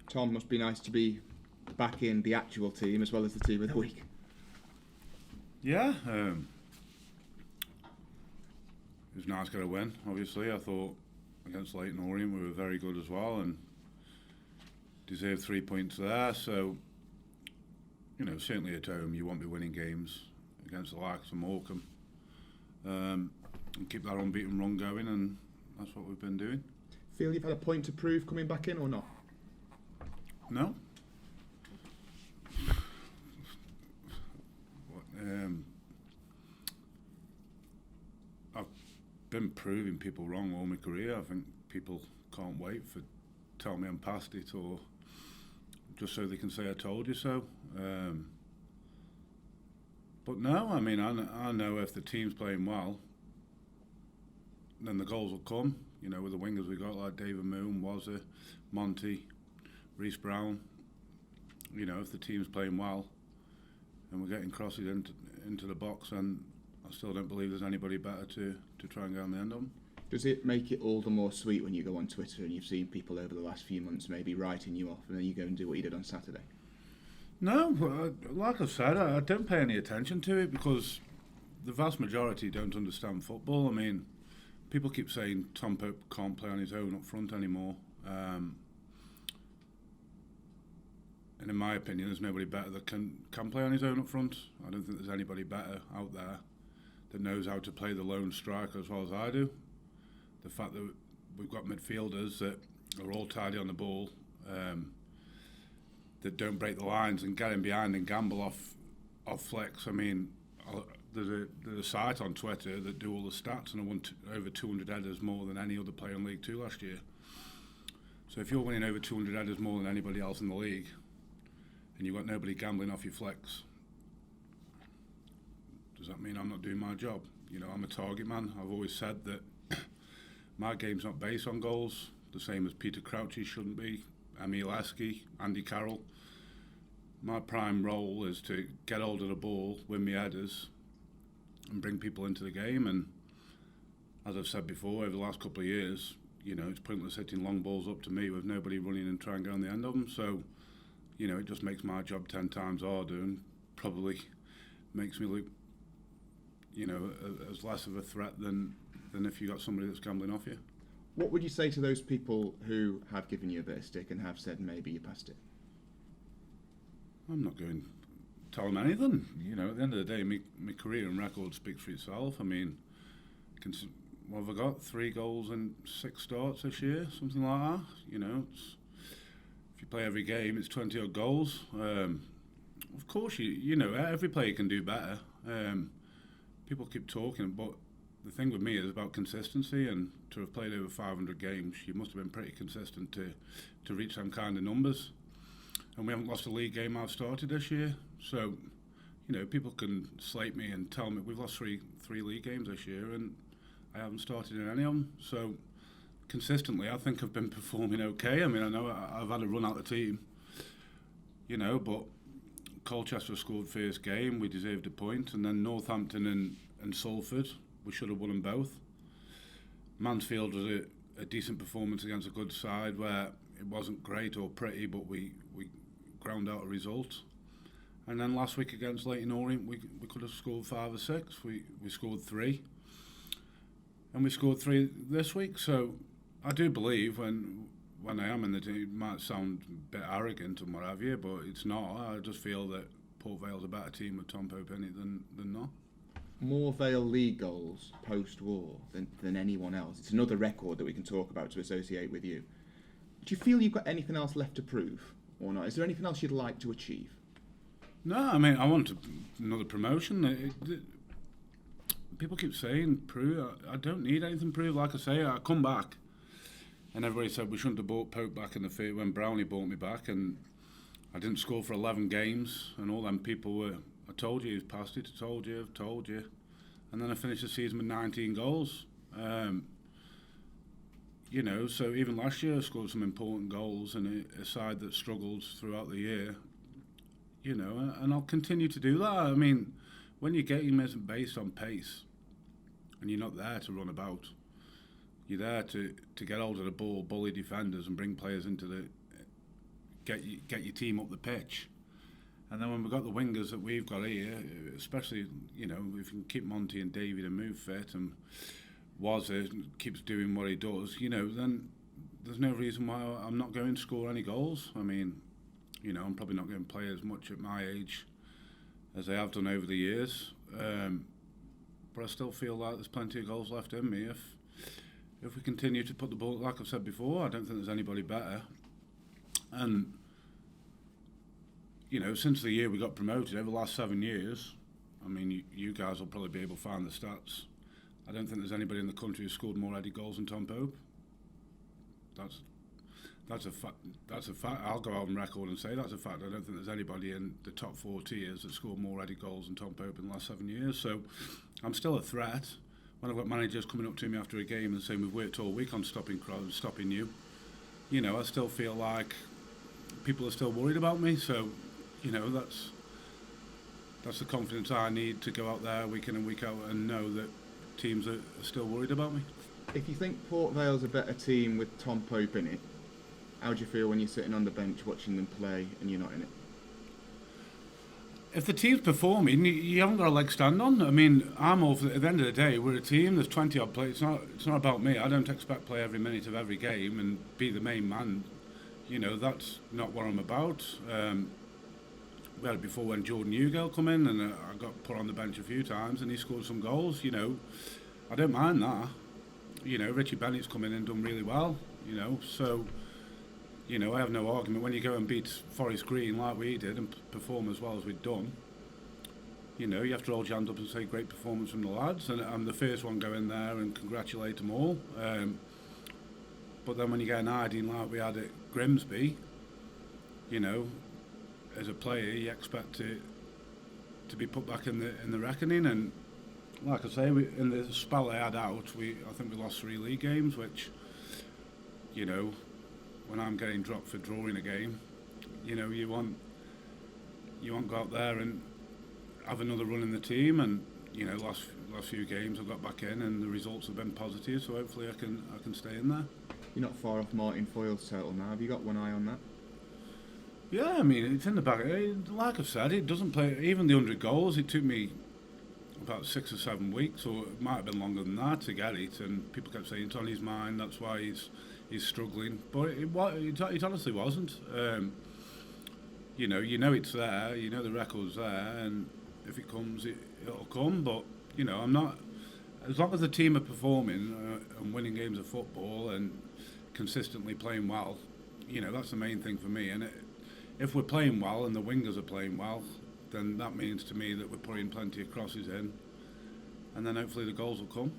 Tom, must be nice to be back in the actual team as well as the team of the week. Yeah, it was nice to get a win, obviously. I thought against Leyton Orient we were very good as well and deserved 3 points there. So, certainly at home you won't be winning games against the likes of Morecambe. And keep that unbeaten run going, and that's what we've been doing. Feel you've had a point to prove coming back in or not? No. I've been proving people wrong all my career. I think people can't wait for tell me I'm past it, or just so they can say I told you so. But no, I mean, I know if the team's playing well, then the goals will come. With the wingers we got like David Moon, Wazza, Monty, Reece Brown. If the team's playing well and we're getting crosses into the box, then I still don't believe there's anybody better to try and get on the end of them. Does it make it all the more sweet when you go on Twitter and you've seen people over the last few months maybe writing you off, and then you go and do what you did on Saturday? No, like I've said, I don't pay any attention to it because the vast majority don't understand football. I mean, people keep saying Tom Pope can't play on his own up front anymore. And in my opinion, there's nobody better that can play on his own up front. I don't think there's anybody better out there that knows how to play the lone striker as well as I do. The fact that we've got midfielders that are all tidy on the ball, that don't break the lines and get in behind and gamble off flicks. I mean, there's a site on Twitter that do all the stats, and I won over 200 headers more than any other player in League Two last year. So if you're winning over 200 headers more than anybody else in the league, and you've got nobody gambling off your flicks, does that mean I'm not doing my job? I'm a target man. I've always said that my game's not based on goals, the same as Peter Crouch's shouldn't be, Emil Esky, Andy Carroll. My prime role is to get hold of the ball, win me headers, and bring people into the game. And as I've said before, over the last couple of years, it's pointless hitting long balls up to me with nobody running and trying to get on the end of them. So, it just makes my job 10 times harder and probably makes me look, as less of a threat than if you got somebody that's gambling off you. What would you say to those people who have given you a bit of stick and have said maybe you passed it? I'm not going to tell them anything. At the end of the day, my career and record speaks for itself. I mean, what have I got? 3 goals and 6 starts this year, something like that. If you play every game, it's 20 odd goals. Of course, every player can do better. People keep talking, but the thing with me is about consistency, and to have played over 500 games, you must have been pretty consistent to reach some kind of numbers. And we haven't lost a league game I've started this year. So, people can slate me and tell me we've lost three league games this year and I haven't started in any of them. So, consistently, I think I've been performing okay. I mean, I know I've had a run out the team, but Colchester scored first game, we deserved a point, and then Northampton and Salford, we should have won them both. Mansfield was a decent performance against a good side where it wasn't great or pretty, but we ground out a result. And then last week against Leyton Orient, we could have scored 5 or 6. We scored 3. And we scored 3 this week. So I do believe when I am in the team, it might sound a bit arrogant and what have you, but it's not. I just feel that Port Vale's a better team with Tom Pope in it than not. More Vale League goals post-war than anyone else. It's another record that we can talk about to associate with you. Do you feel you've got anything else left to prove or not? Is there anything else you'd like to achieve? No, I mean, I want another promotion. People keep saying prove. I don't need anything to prove. Like I say, I come back and everybody said we shouldn't have bought Pope back in the field when Brownie bought me back, and I didn't score for 11 games, and all them people were, I told you, he's past it, I've told you. And then I finished the season with 19 goals. So even last year I scored some important goals in a side that struggled throughout the year. And I'll continue to do that. I mean, when your game isn't based on pace and you're not there to run about, you're there to get hold of the ball, bully defenders and bring players into the get your team up the pitch. And then when we've got the wingers that we've got here, especially, you know, if you can keep Monty and David and move fit and Wazza keeps doing what he does, you know, then there's no reason why I'm not going to score any goals. I mean, you know, I'm probably not going to play as much at my age as I have done over the years. But I still feel like there's plenty of goals left in me. If we continue to put the ball, like I've said before, I don't think there's anybody better. And you know, since the year we got promoted, over the last 7 years, I mean, you guys will probably be able to find the stats. I don't think there's anybody in the country who's scored more Eddie goals than Tom Pope. That's a fact. That's a fact. I'll go out on record and say that's a fact. I don't think there's anybody in the top 4 tiers that scored more Eddie goals than Tom Pope in the last 7 years. So I'm still a threat. When I've got managers coming up to me after a game and saying we've worked all week on stopping you, you know, I still feel like people are still worried about me. So, you know, that's the confidence I need to go out there week in and week out and know that teams are still worried about me. If you think Port Vale's a better team with Tom Pope in it, how do you feel when you're sitting on the bench watching them play and you're not in it? If the team's performing, you haven't got a leg to stand on. I mean, at the end of the day, we're a team. There's 20 odd players. It's not about me. I don't expect to play every minute of every game and be the main man. You know, that's not what I'm about. We had it before when Jordan Hugill come in, and I got put on the bench a few times, and he scored some goals. You know, I don't mind that. You know, Richie Bennett's come in and done really well. You know, so. You know, I have no argument when you go and beat Forest Green like we did and perform as well as we'd done. You know, you have to hold your hand up and say great performance from the lads, and I'm the first one go in there and congratulate them all. But then when you get an hiding like we had at Grimsby, you know, as a player you expect it to be put back in the reckoning. And like I say, in the spell I had out, I think we lost 3 league games, which, you know, when I'm getting dropped for drawing a game, you know, you want to go out there and have another run in the team. And you know, last few games I got back in, and the results have been positive. So hopefully I can stay in there. You're not far off Martin Foyle's title now. Have you got one eye on that? Yeah, I mean, it's in the back. Like I've said, it doesn't play. Even the 100 goals, it took me about 6 or 7 weeks, or it might have been longer than that to get it. And people kept saying it's on his mind. That's why he's struggling, but it honestly wasn't. You know it's there. You know the record's there, and if it comes, it'll come. But you know, I'm not. As long as the team are performing and winning games of football and consistently playing well, you know, that's the main thing for me. And if we're playing well and the wingers are playing well, then that means to me that we're putting plenty of crosses in, and then hopefully the goals will come.